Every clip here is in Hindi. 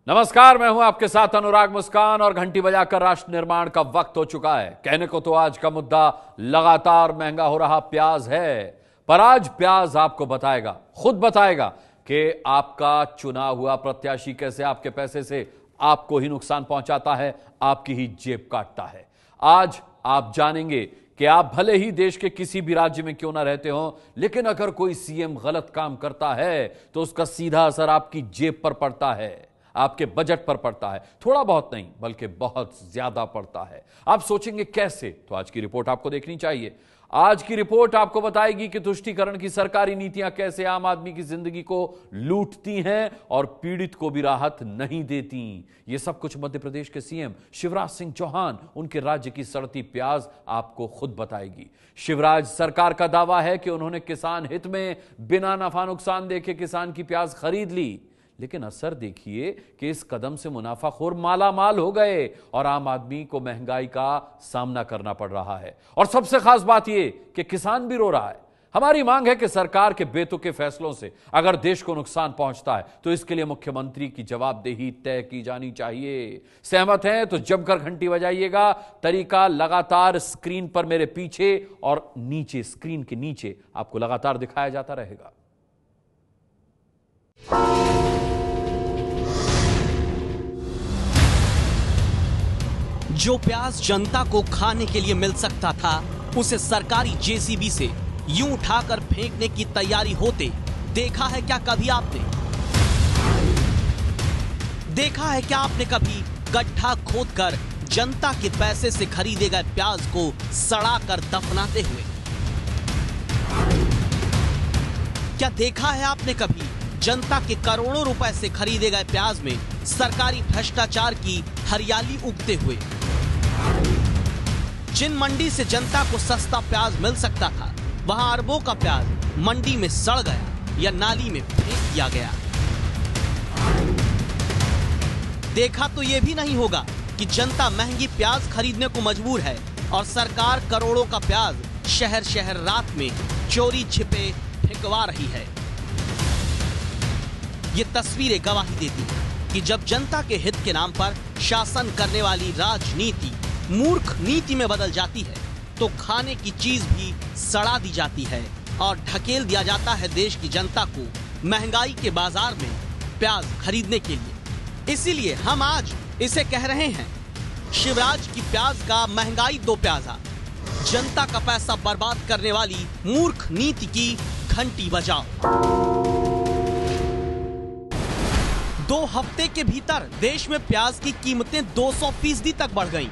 नमस्कार, मैं हूं आपके साथ अनुराग मुस्कान और घंटी बजाकर राष्ट्र निर्माण का वक्त हो चुका है। कहने को तो आज का मुद्दा लगातार महंगा हो रहा प्याज है, पर आज प्याज आपको बताएगा, खुद बताएगा कि आपका चुना हुआ प्रत्याशी कैसे आपके पैसे से आपको ही नुकसान पहुंचाता है, आपकी ही जेब काटता है। आज आप जानेंगे कि आप भले ही देश के किसी भी राज्य में क्यों ना रहते हो, लेकिन अगर कोई सीएम गलत काम करता है तो उसका सीधा असर आपकी जेब पर पड़ता है, आपके बजट पर पड़ता है। थोड़ा बहुत नहीं बल्कि बहुत ज्यादा पड़ता है। आप सोचेंगे कैसे, तो आज की रिपोर्ट आपको देखनी चाहिए। आज की रिपोर्ट आपको बताएगी कि तुष्टीकरण की सरकारी नीतियां कैसे आम आदमी की जिंदगी को लूटती हैं और पीड़ित को भी राहत नहीं देती। यह सब कुछ मध्य प्रदेश के सीएम शिवराज सिंह चौहान, उनके राज्य की सड़ती प्याज आपको खुद बताएगी। शिवराज सरकार का दावा है कि उन्होंने किसान हित में बिना नफा नुकसान देखे किसान की प्याज खरीद ली, लेकिन असर देखिए कि इस कदम से मुनाफाखोर माला माल हो गए और आम आदमी को महंगाई का सामना करना पड़ रहा है। और सबसे खास बात यह कि किसान भी रो रहा है। हमारी मांग है कि सरकार के बेतुके फैसलों से अगर देश को नुकसान पहुंचता है तो इसके लिए मुख्यमंत्री की जवाबदेही तय की जानी चाहिए। सहमत हैं तो जमकर घंटी बजाइएगा। तरीका लगातार स्क्रीन पर मेरे पीछे और नीचे, स्क्रीन के नीचे आपको लगातार दिखाया जाता रहेगा। जो प्याज जनता को खाने के लिए मिल सकता था, उसे सरकारी जेसीबी से यूं उठाकर फेंकने की तैयारी होते देखा है क्या कभी आपने? देखा है क्या आपने कभी गड्ढा खोदकर जनता के पैसे से खरीदे गए प्याज को सड़ाकर दफनाते हुए? क्या देखा है आपने कभी जनता के करोड़ों रुपए से खरीदे गए प्याज में सरकारी भ्रष्टाचार की हरियाली उगते हुए? जिन मंडी से जनता को सस्ता प्याज मिल सकता था, वहां अरबों का प्याज मंडी में सड़ गया या नाली में फेंक दिया गया। देखा तो यह भी नहीं होगा कि जनता महंगी प्याज खरीदने को मजबूर है और सरकार करोड़ों का प्याज शहर शहर रात में चोरी छिपे फेंकवा रही है। ये तस्वीरें गवाही देती हैं कि जब जनता के हित के नाम पर शासन करने वाली राजनीति मूर्ख नीति में बदल जाती है तो खाने की चीज भी सड़ा दी जाती है और ढकेल दिया जाता है देश की जनता को महंगाई के बाजार में प्याज खरीदने के लिए। इसीलिए हम आज इसे कह रहे हैं, शिवराज की प्याज का महंगाई दो प्याजा, जनता का पैसा बर्बाद करने वाली मूर्ख नीति की घंटी बजाओ। 2 हफ्ते के भीतर देश में प्याज की कीमतें 200% तक बढ़ गईं।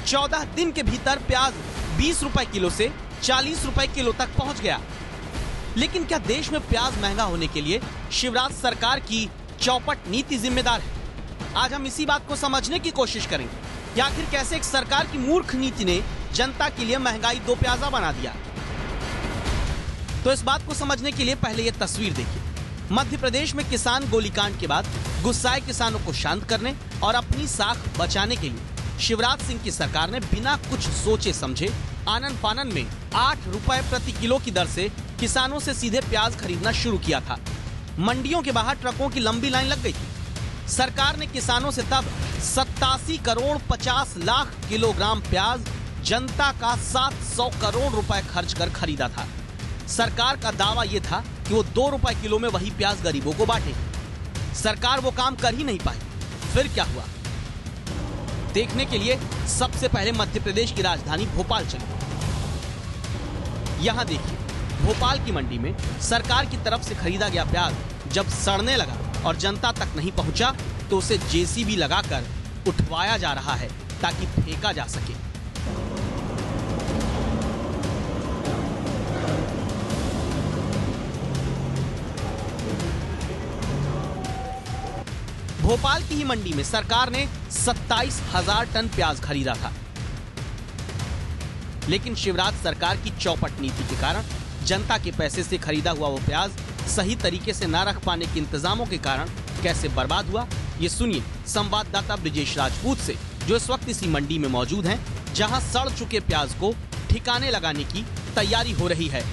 14 दिन के भीतर प्याज 20 रुपए किलो से 40 रुपए किलो तक पहुंच गया। लेकिन क्या देश में प्याज महंगा होने के लिए शिवराज सरकार की चौपट नीति जिम्मेदार है? आज हम इसी बात को समझने की कोशिश करेंगे कि आखिर कैसे एक सरकार की मूर्ख नीति ने जनता के लिए महंगाई दो प्याजा बना दिया। तो इस बात को समझने के लिए पहले यह तस्वीर देखिए। मध्य प्रदेश में किसान गोलीकांड के बाद गुस्साए किसानों को शांत करने और अपनी साख बचाने के लिए शिवराज सिंह की सरकार ने बिना कुछ सोचे समझे आनन फानन में 8 रुपए प्रति किलो की दर से किसानों से सीधे प्याज खरीदना शुरू किया था। मंडियों के बाहर ट्रकों की लंबी लाइन लग गई थी। सरकार ने किसानों से तब 87 करोड़ 50 लाख किलोग्राम प्याज जनता का 700 करोड़ रुपए खर्च कर खरीदा था। सरकार का दावा यह था कि वो 2 रुपए किलो में वही प्याज गरीबों को बांटे। सरकार वो काम कर ही नहीं पाई। फिर क्या हुआ, देखने के लिए सबसे पहले मध्य प्रदेश की राजधानी भोपाल चले। यहां देखिए, भोपाल की मंडी में सरकार की तरफ से खरीदा गया प्याज जब सड़ने लगा और जनता तक नहीं पहुंचा तो उसे जेसीबी लगाकर उठवाया जा रहा है ताकि फेंका जा सके। भोपाल की ही मंडी में सरकार ने 27,000 टन प्याज खरीदा था। लेकिन शिवराज सरकार की चौपट नीति के कारण जनता के पैसे से खरीदा हुआ वो प्याज सही तरीके से न रख पाने के इंतजामों के कारण कैसे बर्बाद हुआ, ये सुनिए संवाददाता ब्रिजेश राजपूत से, जो इस वक्त इसी मंडी में मौजूद हैं, जहां सड़ चुके प्याज को ठिकाने लगाने की तैयारी हो रही है।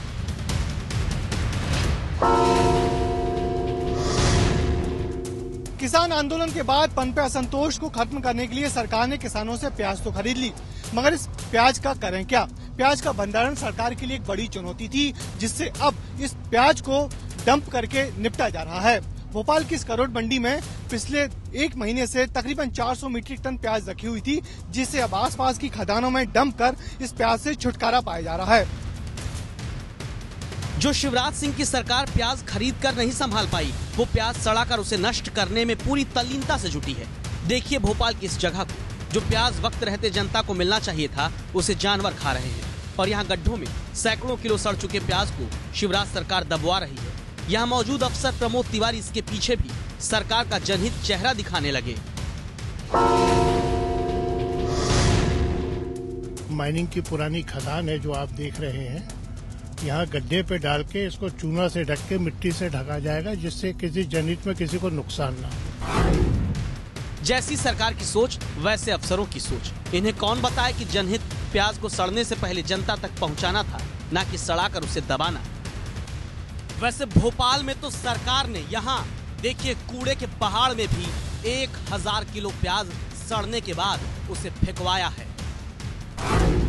किसान आंदोलन के बाद पनपे असंतोष को खत्म करने के लिए सरकार ने किसानों से प्याज तो खरीद ली, मगर इस प्याज का करें क्या? प्याज का भंडारण सरकार के लिए एक बड़ी चुनौती थी, जिससे अब इस प्याज को डंप करके निपटा जा रहा है। भोपाल की इस करोड़ मंडी में पिछले एक महीने से तकरीबन 400 मीट्रिक टन प्याज रखी हुई थी, जिसे अब आसपास की खदानों में डंप कर इस प्याज से छुटकारा पाया जा रहा है। जो शिवराज सिंह की सरकार प्याज खरीद कर नहीं संभाल पाई, वो प्याज सड़ाकर उसे नष्ट करने में पूरी तल्लीनता से जुटी है। देखिए भोपाल की इस जगह को, जो प्याज वक्त रहते जनता को मिलना चाहिए था, उसे जानवर खा रहे हैं। और यहाँ गड्ढों में सैकड़ों किलो सड़ चुके प्याज को शिवराज सरकार दबवा रही है। यहाँ मौजूद अफसर प्रमोद तिवारी इसके पीछे भी सरकार का जनहित चेहरा दिखाने लगे। माइनिंग की पुरानी खदान है जो आप देख रहे हैं, यहाँ गड्ढे पे डाल के इसको चूना से ढक के मिट्टी से ढका जाएगा, जिससे किसी जनहित में किसी को नुकसान ना हो। जैसी सरकार की सोच वैसे अफसरों की सोच। इन्हें कौन बताए कि जनहित प्याज को सड़ने से पहले जनता तक पहुंचाना था, ना कि सड़ाकर उसे दबाना। वैसे भोपाल में तो सरकार ने यहाँ देखिए कूड़े के पहाड़ में भी 1000 किलो प्याज सड़ने के बाद उसे फेंकवाया है।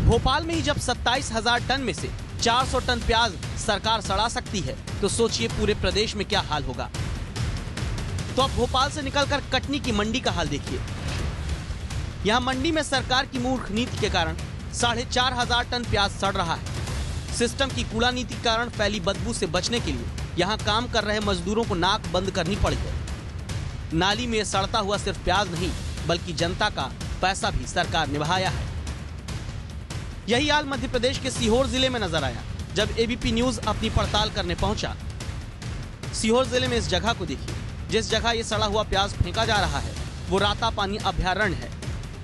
भोपाल में ही जब 27,000 टन में से 400 टन प्याज सरकार सड़ा सकती है, तो सोचिए पूरे प्रदेश में क्या हाल होगा। तो अब भोपाल से निकलकर कटनी की मंडी का हाल देखिए। यहाँ मंडी में सरकार की मूर्ख नीति के कारण 4,500 टन प्याज सड़ रहा है। सिस्टम की कूड़ा नीति के कारण फैली बदबू से बचने के लिए यहाँ काम कर रहे मजदूरों को नाक बंद करनी पड़ी है। नाली में सड़ता हुआ सिर्फ प्याज नहीं, बल्कि जनता का पैसा भी सरकार निभाया है। यही हाल मध्य प्रदेश के सीहोर जिले में नजर आया, जब एबीपी न्यूज अपनी पड़ताल करने पहुंचा। सीहोर जिले में इस जगह को देखिए, जिस जगह ये सड़ा हुआ प्याज फेंका जा रहा है वो रातापानी अभयारण्य है।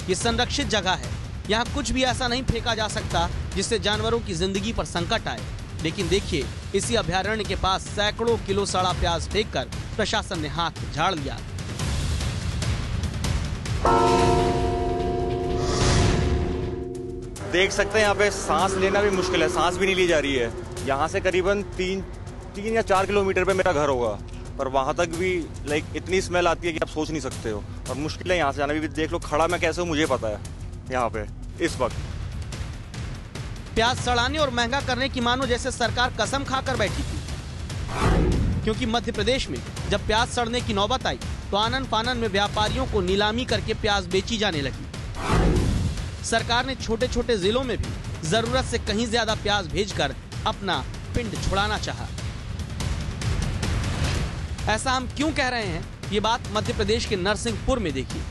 ये संरक्षित जगह है, यहाँ कुछ भी ऐसा नहीं फेंका जा सकता जिससे जानवरों की जिंदगी पर संकट आए। लेकिन देखिए, इसी अभयारण्य के पास सैकड़ों किलो सड़ा प्याज फेंककर प्रशासन ने हाथ झाड़ लिया। देख सकते हैं यहाँ पे सांस लेना भी मुश्किल है, सांस भी नहीं ली जा रही है। यहाँ से करीबन 3 या 4 किलोमीटर पे मेरा घर होगा, पर वहाँ तक भी इतनी स्मेल आती है कि आप सोच नहीं सकते हो। और मुश्किल है यहाँ से जाना भी। देख लो खड़ा मैं कैसे हूँ मुझे पता है यहाँ पे इस वक्त। प्याज सड़ाने और महंगा करने की मानो जैसे सरकार कसम खाकर बैठी थी, क्योंकि मध्य प्रदेश में जब प्याज सड़ने की नौबत आई तो आनन फानन में व्यापारियों को नीलामी करके प्याज बेची जाने लगी। सरकार ने छोटे छोटे जिलों में भी जरूरत से कहीं ज्यादा प्याज भेजकर अपना पिंड छुड़ाना चाहा। ऐसा हम क्यों कह रहे हैं, ये बात मध्य प्रदेश के नरसिंहपुर में देखिए।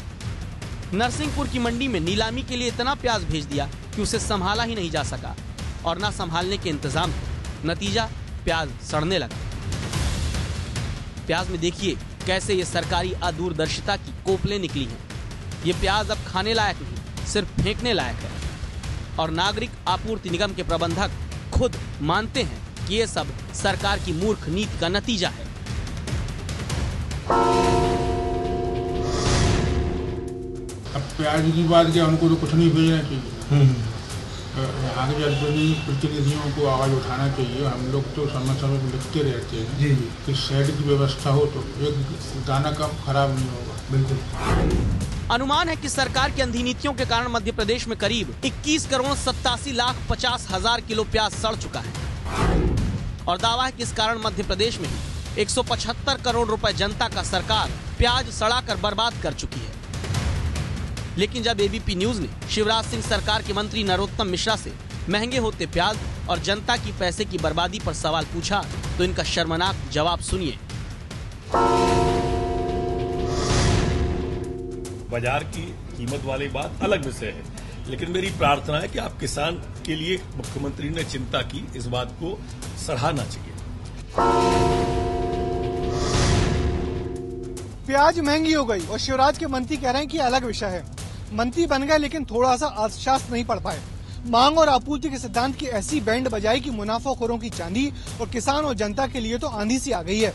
नरसिंहपुर की मंडी में नीलामी के लिए इतना प्याज भेज दिया कि उसे संभाला ही नहीं जा सका, और ना संभालने के इंतजाम थे। नतीजा, प्याज सड़ने लगा। प्याज में देखिए कैसे ये सरकारी अदूरदर्शिता की कोपलें निकली हैं। ये प्याज अब खाने लायक नहीं, सिर्फ फेंकने लायक है। और नागरिक आपूर्ति निगम के प्रबंधक खुद मानते हैं कि ये सब सरकार की मूर्ख नीति का नतीजा है। अब प्याज की बात क्या, उनको तो कुछ नहीं भेजना चाहिए। यहाँ के जनप्रतिनिधियों को आवाज उठाना चाहिए। हम लोग तो समय समय पर लिखते रहते हैं कि शेड की व्यवस्था हो तो एक दाना कम खराब नहीं होगा। बिल्कुल। अनुमान है कि सरकार की अंधी नीतियों के कारण मध्य प्रदेश में करीब 21,87,50,000 किलो प्याज सड़ चुका है। और दावा है कि इस कारण मध्य प्रदेश में 175 करोड़ रुपए जनता का सरकार प्याज सड़ाकर बर्बाद कर चुकी है। लेकिन जब एबीपी न्यूज ने शिवराज सिंह सरकार के मंत्री नरोत्तम मिश्रा से महंगे होते प्याज और जनता की पैसे की बर्बादी पर सवाल पूछा, तो इनका शर्मनाक जवाब सुनिए। बाजार की कीमत वाली बात अलग विषय है, लेकिन मेरी प्रार्थना है कि आप किसान के लिए मुख्यमंत्री ने चिंता की, इस बात को सराहना चाहिए। प्याज महंगी हो गई और शिवराज के मंत्री कह रहे हैं कि अलग विषय है। मंत्री बन गए लेकिन थोड़ा सा अर्थशास्त्र नहीं पढ़ पाए। मांग और आपूर्ति के सिद्धांत की ऐसी बैंड बजाई कि मुनाफाखोरों की चांदी और किसान और जनता के लिए तो आंधी सी आ गई है।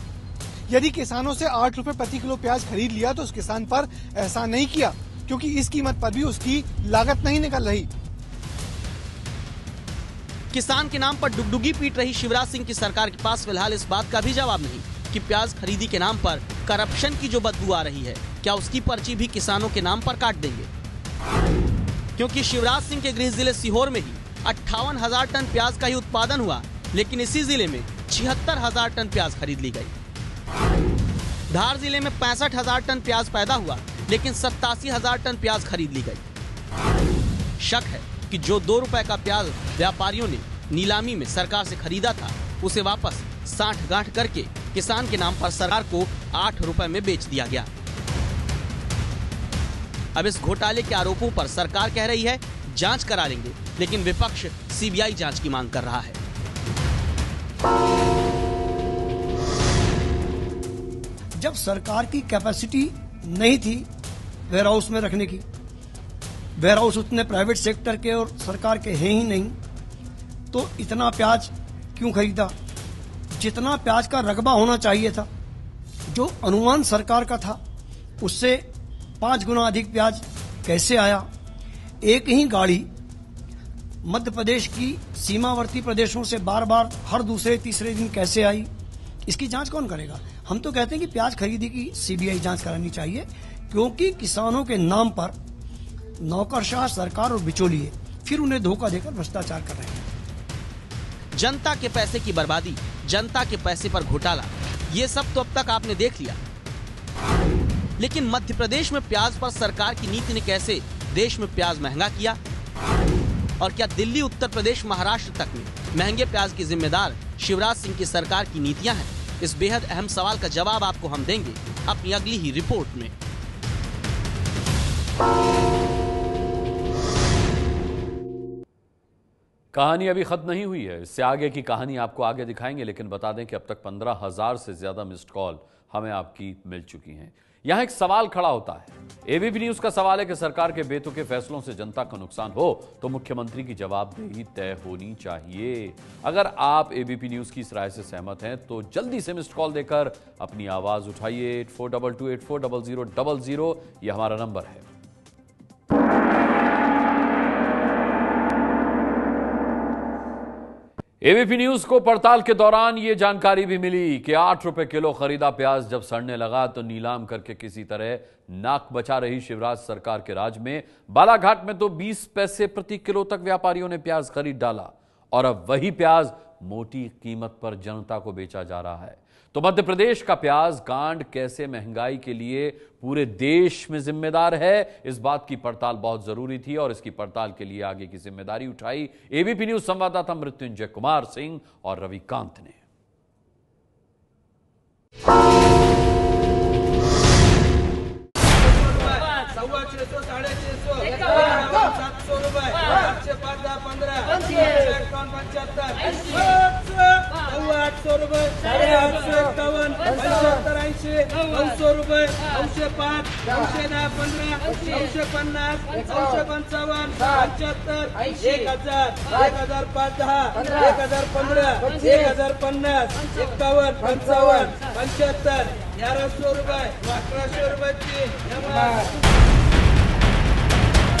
यदि किसानों से 8 रुपए प्रति किलो प्याज खरीद लिया तो उस किसान पर एहसान नहीं किया, क्योंकि इस कीमत पर भी उसकी लागत नहीं निकल रही। किसान के नाम पर डुगडुगी पीट रही शिवराज सिंह की सरकार के पास फिलहाल इस बात का भी जवाब नहीं कि प्याज खरीदी के नाम पर करप्शन की जो बदबू आ रही है, क्या उसकी पर्ची भी किसानों के नाम पर काट देंगे? क्योंकि शिवराज सिंह के गृह जिले सीहोर में ही 58,000 टन प्याज का ही उत्पादन हुआ, लेकिन इसी जिले में 76,000 टन प्याज खरीद ली गई। धार जिले में 65,000 टन प्याज पैदा हुआ, लेकिन 87,000 टन प्याज खरीद ली गई। शक है कि जो 2 रुपए का प्याज व्यापारियों ने नीलामी में सरकार से खरीदा था, उसे वापस 60 गांठ करके किसान के नाम पर सरकार को 8 रुपए में बेच दिया गया। अब इस घोटाले के आरोपों पर सरकार कह रही है जांच करा लेंगे, लेकिन विपक्ष सीबीआई जांच की मांग कर रहा है। जब सरकार की कैपेसिटी नहीं थी वेयर हाउस में रखने की, वेयर हाउस उतने प्राइवेट सेक्टर के और सरकार के हैं ही नहीं, तो इतना प्याज क्यों खरीदा? जितना प्याज का रकबा होना चाहिए था, जो अनुमान सरकार का था, उससे 5 गुना अधिक प्याज कैसे आया? एक ही गाड़ी मध्य प्रदेश की सीमावर्ती प्रदेशों से बार बार हर दूसरे तीसरे दिन कैसे आई? इसकी जांच कौन करेगा? हम तो कहते हैं कि प्याज खरीदी की सीबीआई जांच करानी चाहिए, क्योंकि किसानों के नाम पर नौकरशाह सरकार और बिचौलिए फिर उन्हें धोखा देकर भ्रष्टाचार कर रहे हैं। जनता के पैसे की बर्बादी, जनता के पैसे पर घोटाला, ये सब तो अब तक आपने देख लिया। लेकिन मध्य प्रदेश में प्याज पर सरकार की नीति ने कैसे देश में प्याज महंगा किया? और क्या दिल्ली, उत्तर प्रदेश, महाराष्ट्र तक में महंगे प्याज की जिम्मेदार शिवराज सिंह की सरकार की नीतियां हैं? इस बेहद अहम सवाल का जवाब आपको हम देंगे अपनी अगली ही रिपोर्ट में। कहानी अभी खत्म नहीं हुई है, इससे आगे की कहानी आपको आगे दिखाएंगे, लेकिन बता दें कि अब तक 15,000 से ज्यादा मिस्ड कॉल हमें आपकी मिल चुकी हैं। यहां एक सवाल खड़ा होता है, एबीपी न्यूज का सवाल है कि सरकार के बेतुके फैसलों से जनता का नुकसान हो तो मुख्यमंत्री की जवाबदेही तय होनी चाहिए। अगर आप एबीपी न्यूज की इस राय से सहमत हैं तो जल्दी से मिस्ड कॉल देकर अपनी आवाज उठाइए। 8422840000 यह हमारा नंबर है। एबीपी न्यूज को पड़ताल के दौरान यह जानकारी भी मिली कि 8 रुपए किलो खरीदा प्याज जब सड़ने लगा तो नीलाम करके किसी तरह नाक बचा रही शिवराज सरकार के राज में बालाघाट में तो 20 पैसे प्रति किलो तक व्यापारियों ने प्याज खरीद डाला और अब वही प्याज मोटी कीमत पर जनता को बेचा जा रहा है। तो मध्य प्रदेश का प्याज कांड कैसे महंगाई के लिए पूरे देश में जिम्मेदार है, इस बात की पड़ताल बहुत जरूरी थी और इसकी पड़ताल के लिए आगे की जिम्मेदारी उठाई एबीपी न्यूज संवाददाता मृत्युंजय कुमार सिंह और रविकांत ने।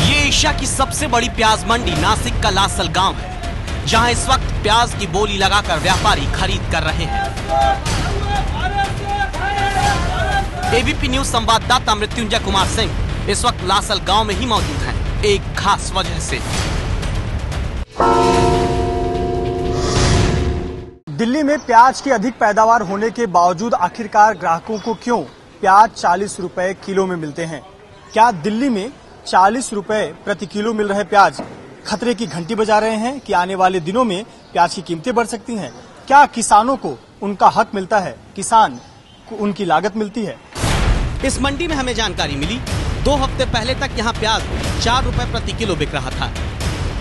ये एशिया की सबसे बड़ी प्याज मंडी नासिक का लासल गांव है, जहां इस वक्त प्याज की बोली लगाकर व्यापारी खरीद कर रहे हैं। एबीपी न्यूज संवाददाता मृत्युंजय कुमार सिंह इस वक्त लासल गांव में ही मौजूद हैं, एक खास वजह से। दिल्ली में प्याज की अधिक पैदावार होने के बावजूद आखिरकार ग्राहकों को क्यों प्याज 40 रुपए किलो में मिलते हैं? क्या दिल्ली में 40 रुपए प्रति किलो मिल रहे प्याज खतरे की घंटी बजा रहे हैं कि आने वाले दिनों में प्याज की कीमतें बढ़ सकती हैं? क्या किसानों को उनका हक मिलता है, किसान को उनकी लागत मिलती है? इस मंडी में हमें जानकारी मिली 2 हफ्ते पहले तक यहाँ प्याज 4 रुपए प्रति किलो बिक रहा था,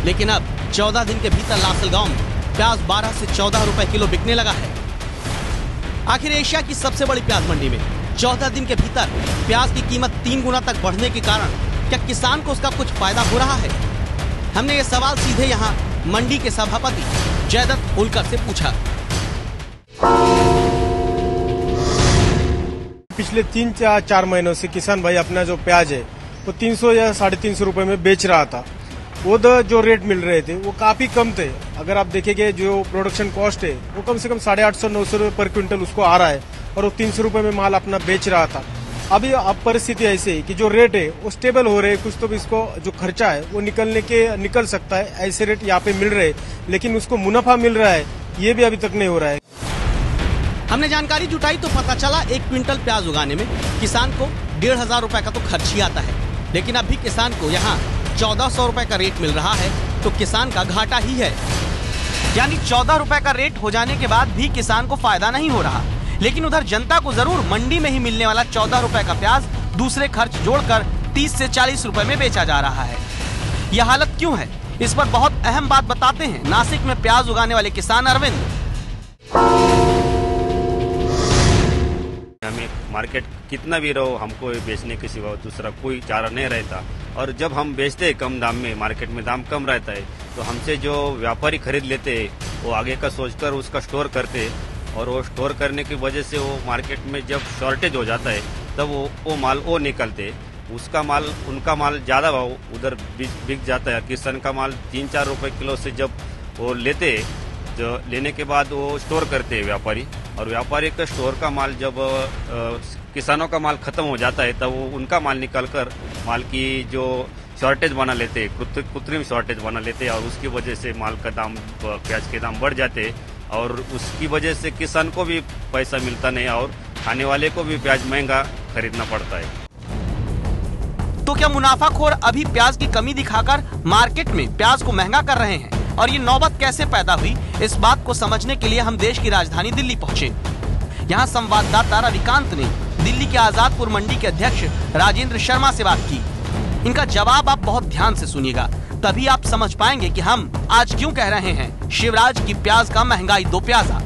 लेकिन अब 14 दिन के भीतर लासल गांव में प्याज 12 से 14 रुपए किलो बिकने लगा है। आखिर एशिया की सबसे बड़ी प्याज मंडी में 14 दिन के भीतर प्याज की कीमत 3 गुना तक बढ़ने के कारण क्या किसान को उसका कुछ फायदा हो रहा है? हमने ये सवाल सीधे यहाँ मंडी के सभापति जयदत्त उलकर से पूछा। पिछले 3-4 महीनों से किसान भाई अपना जो प्याज है वो 300 या 350 रुपए में बेच रहा था। वो जो रेट मिल रहे थे वो काफी कम थे। अगर आप देखेंगे जो प्रोडक्शन कॉस्ट है वो कम से कम 850-900 रुपए पर क्विंटल उसको आ रहा है, और वो 300 रुपए में माल अपना बेच रहा था। अभी अब परिस्थिति ऐसी है कि जो रेट है वो स्टेबल हो रहे, कुछ तो भी इसको जो खर्चा है वो निकल सकता है, ऐसे रेट यहाँ पे मिल रहे, लेकिन उसको मुनाफा मिल रहा है ये भी अभी तक नहीं हो रहा है। हमने जानकारी जुटाई तो पता चला 1 क्विंटल प्याज उगाने में किसान को 1,500 रुपए का तो खर्च ही आता है, लेकिन अब भी किसान को यहाँ 1,400 रुपए का रेट मिल रहा है तो किसान का घाटा ही है। यानी 14 रुपए का रेट हो जाने के बाद भी किसान को फायदा नहीं हो रहा, लेकिन उधर जनता को जरूर मंडी में ही मिलने वाला 14 रुपए का प्याज दूसरे खर्च जोड़कर 30 से 40 रुपए में बेचा जा रहा है। यह हालत क्यों है, इस पर बहुत अहम बात बताते हैं नासिक में प्याज उगाने वाले किसान अरविंद। हमें मार्केट कितना भी रहो, हमको बेचने के सिवा दूसरा कोई चारा नहीं रहता, और जब हम बेचते हैं कम दाम में, मार्केट में दाम कम रहता है, तो हमसे जो व्यापारी खरीद लेते हैं वो आगे का सोचकर उसका स्टोर करते, और वो स्टोर करने की वजह से वो मार्केट में जब शॉर्टेज हो जाता है तब वो माल वो निकलते, उसका माल उनका माल ज्यादा भाव उधर बिक जाता है। किसान का माल 3-4 रुपए किलो से जब वो लेते, जो लेने के बाद वो स्टोर करते हैं व्यापारी, और व्यापारी का स्टोर का माल जब किसानों का माल खत्म हो जाता है तब वो उनका माल निकालकर माल की जो शॉर्टेज बना लेते, कृत्रिम शॉर्टेज बना लेते, और उसकी वजह से माल का दाम, प्याज के दाम बढ़ जाते, और उसकी वजह से किसान को भी पैसा मिलता नहीं और खाने वाले को भी प्याज महंगा खरीदना पड़ता है। तो क्या मुनाफाखोर अभी प्याज की कमी दिखाकर मार्केट में प्याज को महंगा कर रहे हैं, और ये नौबत कैसे पैदा हुई, इस बात को समझने के लिए हम देश की राजधानी दिल्ली पहुंचे। यहाँ संवाददाता रविकांत ने दिल्ली के आजादपुर मंडी के अध्यक्ष राजेंद्र शर्मा से बात की। इनका जवाब आप बहुत ध्यान से सुनिएगा, तभी आप समझ पाएंगे कि हम आज क्यों कह रहे हैं शिवराज की प्याज का महंगाई दो प्याजा।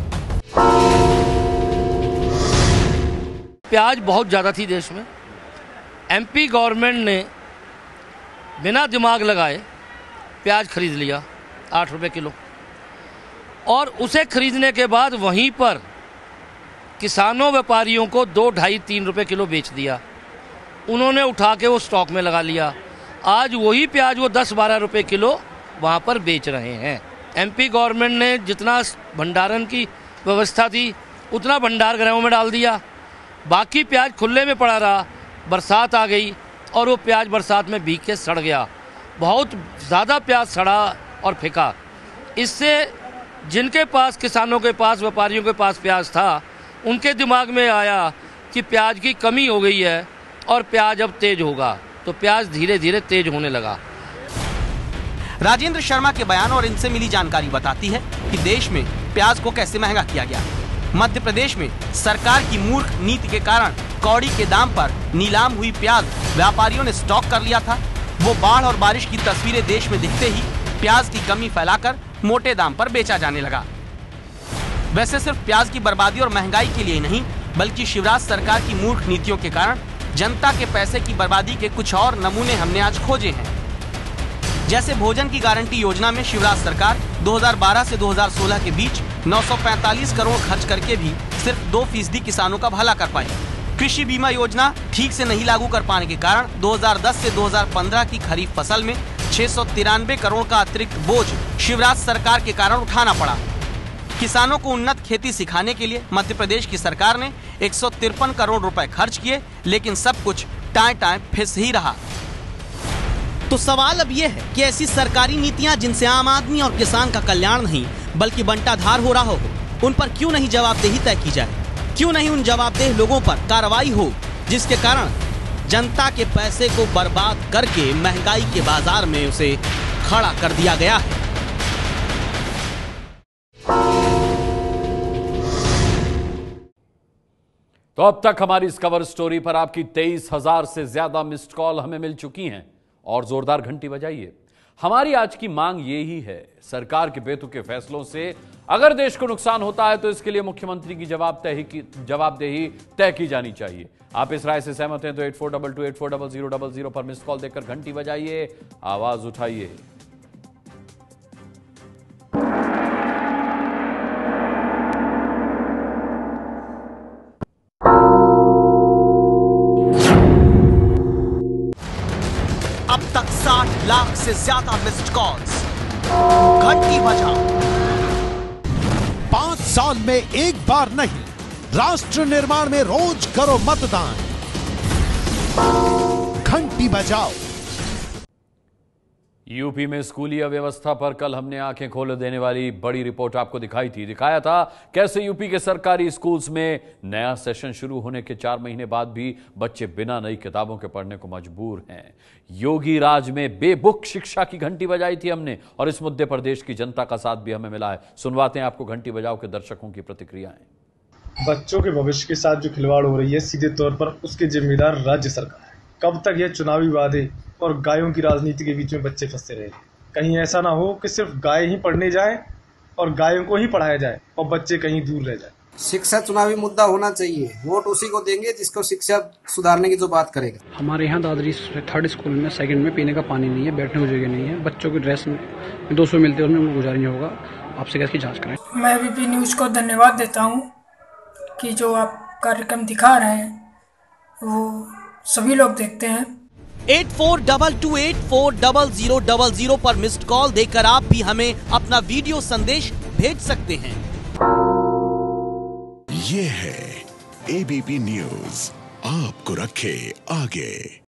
प्याज बहुत ज्यादा थी देश में, एमपी गवर्नमेंट ने बिना दिमाग लगाए प्याज खरीद लिया 8 रुपए किलो, और उसे खरीदने के बाद वहीं पर किसानों व्यापारियों को 2, 2.5, 3 रुपए किलो बेच दिया। उन्होंने उठा के वो स्टॉक में लगा लिया। आज वही प्याज वो 10-12 रुपए किलो वहाँ पर बेच रहे हैं। एमपी गवर्नमेंट ने जितना भंडारण की व्यवस्था थी उतना भंडार गृहों में डाल दिया, बाकी प्याज खुले में पड़ा रहा। बरसात आ गई और वो प्याज बरसात में भीग के सड़ गया, बहुत ज़्यादा प्याज सड़ा और फेंका। इससे जिनके पास, किसानों के पास, व्यापारियों के पास प्याज था, उनके दिमाग में आया कि प्याज की कमी हो गई है और प्याज अब तेज होगा, तो प्याज धीरे धीरे तेज होने लगा। राजेंद्र शर्मा के बयान और इनसे मिली जानकारी बताती है कि देश में प्याज को कैसे महंगा किया गया। मध्य प्रदेश में सरकार की मूर्ख नीति के कारण कौड़ी के दाम पर नीलाम हुई प्याज व्यापारियों ने स्टॉक कर लिया था। वो बाढ़ और बारिश की तस्वीरें देश में दिखते ही प्याज की कमी फैलाकर मोटे दाम पर बेचा जाने लगा। वैसे सिर्फ प्याज की बर्बादी और महंगाई के लिए नहीं, बल्कि शिवराज सरकार की मूर्ख नीतियों के कारण जनता के पैसे की बर्बादी के कुछ और नमूने हमने आज खोजे हैं। जैसे भोजन की गारंटी योजना में शिवराज सरकार 2012 से 2016 के बीच 945 करोड़ खर्च करके भी सिर्फ 2% किसानों का भला कर पाई। कृषि बीमा योजना ठीक से नहीं लागू कर पाने के कारण 2010 से 2015 की खरीफ फसल में 693 करोड़ का अतिरिक्त बोझ शिवराज सरकार के कारण उठाना पड़ा। किसानों को उन्नत खेती सिखाने के लिए मध्य प्रदेश की सरकार ने 153 करोड़ रुपए खर्च किए, लेकिन सब कुछ टाएं फिस ही रहा। तो सवाल अब ये है कि ऐसी सरकारी नीतियां जिनसे आम आदमी और किसान का कल्याण नहीं बल्कि बंटाधार हो रहा हो, उन पर क्यों नहीं जवाबदेही तय की जाए? क्यों नहीं उन जवाबदेह लोगों पर कार्रवाई हो जिसके कारण जनता के पैसे को बर्बाद करके महंगाई के बाजार में उसे खड़ा कर दिया गया है? तो अब तक हमारी इस कवर स्टोरी पर आपकी 23,000 से ज्यादा मिस्ड कॉल हमें मिल चुकी हैं, और जोरदार घंटी बजाइए। हमारी आज की मांग ये ही है, सरकार के बेतुके फैसलों से अगर देश को नुकसान होता है तो इसके लिए मुख्यमंत्री की जवाबदेही तय की जानी चाहिए। आप इस राय से सहमत हैं तो 8422840000 पर मिस्ड कॉल देकर घंटी बजाइए, आवाज उठाइए। अब तक 60 लाख से ज्यादा मिस्ड कॉल्स, घंटी बजाओ। 5 साल में एक बार नहीं, राष्ट्र निर्माण में रोज करो मतदान, घंटी बजाओ। यूपी में स्कूली अव्यवस्था पर कल हमने आंखें खोल देने वाली बड़ी रिपोर्ट आपको दिखाई थी। दिखाया था कैसे यूपी के सरकारी स्कूल्स में नया सेशन शुरू होने के 4 महीने बाद भी बच्चे बिना नई किताबों के पढ़ने को मजबूर हैं। योगी राज में बेबुक शिक्षा की घंटी बजाई थी हमने, और इस मुद्दे पर देश की जनता का साथ भी हमें मिला है। सुनवाते हैं आपको घंटी बजाओ के दर्शकों की प्रतिक्रियाएं। बच्चों के भविष्य के साथ जो खिलवाड़ हो रही है, सीधे तौर पर उसके जिम्मेदार राज्य सरकार है। कब तक यह चुनावी वादे और गायों की राजनीति के बीच में बच्चे फंसे रहे? कहीं ऐसा ना हो कि सिर्फ गाय ही पढ़ने जाए और गायों को ही पढ़ाया जाए और बच्चे कहीं दूर रह जाए। शिक्षा चुनावी मुद्दा होना चाहिए। वोट उसी को देंगे जिसको शिक्षा सुधारने की जो बात करेगा। हमारे यहाँ दादरी 3rd स्कूल में 2nd में पीने का पानी नहीं है, बैठने को जगह नहीं है, बच्चों की ड्रेस में 200 मिलते हैं, उसमें गुजारा नहीं होगा। आपसे इसकी जांच करें। मैं एबीपी न्यूज को धन्यवाद देता हूँ कि जो आप कार्यक्रम दिखा रहे हैं वो सभी लोग देखते हैं। 8422840000 पर मिस्ड कॉल देकर आप भी हमें अपना वीडियो संदेश भेज सकते हैं। ये है एबीपी न्यूज, आपको रखे आगे।